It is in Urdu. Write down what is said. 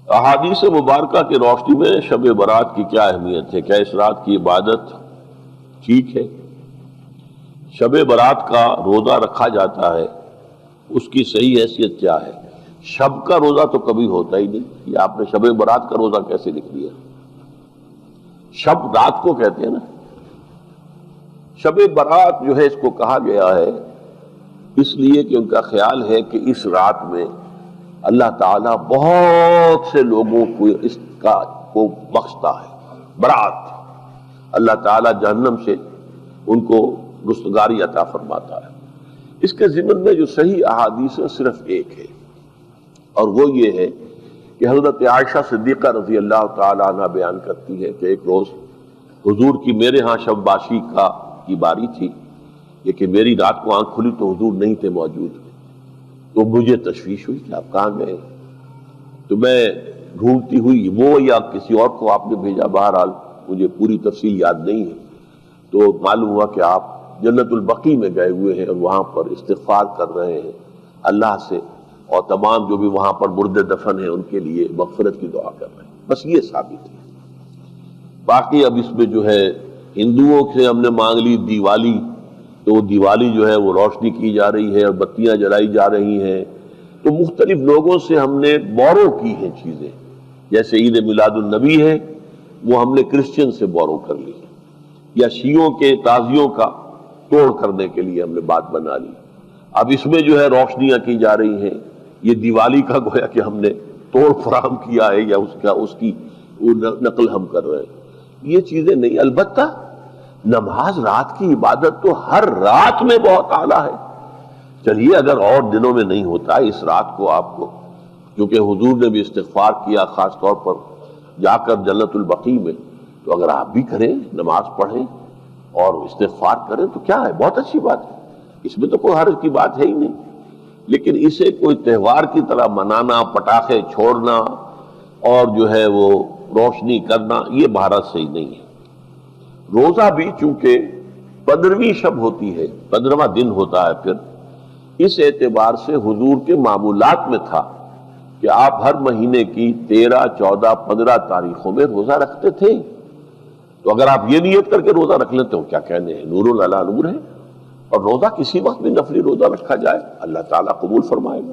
احادیث مبارکہ کی روشنی میں شب برات کی کیا اہمیت ہے؟ کیا اس رات کی عبادت ٹھیک ہے؟ شب برات کا روزہ رکھا جاتا ہے، اس کی صحیح حیثیت کیا ہے؟ شب کا روزہ تو کبھی ہوتا ہی نہیں، یہ آپ نے شب برات کا روزہ کیسے لکھ لیا؟ شب رات کو کہتے ہیں نا۔ شب برات جو ہے اس کو کہا گیا ہے اس لیے کہ ان کا خیال ہے کہ اس رات میں اللہ تعالیٰ بہت سے لوگوں کو بخشتا ہے۔ برات، اللہ تعالیٰ جہنم سے ان کو رستگاری عطا فرماتا ہے۔ اس کے ضمن میں جو صحیح احادیث ہے صرف ایک ہے، اور وہ یہ ہے کہ حضرت عائشہ صدیقہ رضی اللہ تعالیٰ عنہ بیان کرتی ہے کہ ایک روز حضور کی میرے ہاں شب باشی کی باری تھی، یہ کہ میری رات کو آنکھ کھلی تو حضور نہیں تھے موجود، تو مجھے تشویش ہوئی کہ آپ کہاں گئے؟ تو میں ڈھونڈتی ہوئی وہ یا کسی اور کو آپ نے بھیجا، بہرحال مجھے پوری تفصیل یاد نہیں ہے، تو معلوم ہوا کہ آپ جنت البقیع میں گئے ہوئے ہیں اور وہاں پر استغفار کر رہے ہیں اللہ سے، اور تمام جو بھی وہاں پر مردے دفن ہیں ان کے لیے مغفرت کی دعا کر رہے ہیں۔ بس یہ ثابت ہے۔ باقی اب اس میں جو ہے ہندوؤں سے ہم نے مانگ لی دیوالی، تو دیوالی جو ہے وہ روشنی کی جا رہی ہے اور بتیاں جلائی جا رہی ہیں، تو مختلف لوگوں سے ہم نے بورو کی ہیں چیزیں، جیسے عید میلاد النبی ہے وہ ہم نے کرسچن سے بورو کر لی، یا شیعوں کے تعزیوں کا توڑ کرنے کے لیے ہم نے بات بنا لی۔ اب اس میں جو ہے روشنیاں کی جا رہی ہیں، یہ دیوالی کا گویا کہ ہم نے توڑ فراہم کیا ہے یا اس کی نقل ہم کر رہے ہیں، یہ چیزیں نہیں۔ البتہ نماز رات کی عبادت تو ہر رات میں بہت اعلیٰ ہے۔ چلیے اگر اور دنوں میں نہیں ہوتا، اس رات کو آپ کو، کیونکہ حضور نے بھی استغفار کیا خاص طور پر جا کر جنت البقیع میں، تو اگر آپ بھی کریں، نماز پڑھیں اور استغفار کریں تو کیا ہے، بہت اچھی بات ہے، اس میں تو کوئی حرج کی بات ہے ہی نہیں۔ لیکن اسے کوئی تہوار کی طرح منانا، پٹاخے چھوڑنا اور جو ہے وہ روشنی کرنا، یہ بھارت صحیح نہیں ہے۔ روزہ بھی چونکہ 15ویں شب ہوتی ہے، 15واں دن ہوتا ہے، پھر اس اعتبار سے حضور کے معمولات میں تھا کہ آپ ہر مہینے کی 13، 14، 15 تاریخوں میں روزہ رکھتے تھے۔ تو اگر آپ یہ نیت کر کے روزہ رکھ لیتے ہو، کیا کہنے ہیں، نور علی نور ہے۔ اور روزہ کسی وقت بھی نفلی روزہ رکھا جائے اللہ تعالیٰ قبول فرمائے گا۔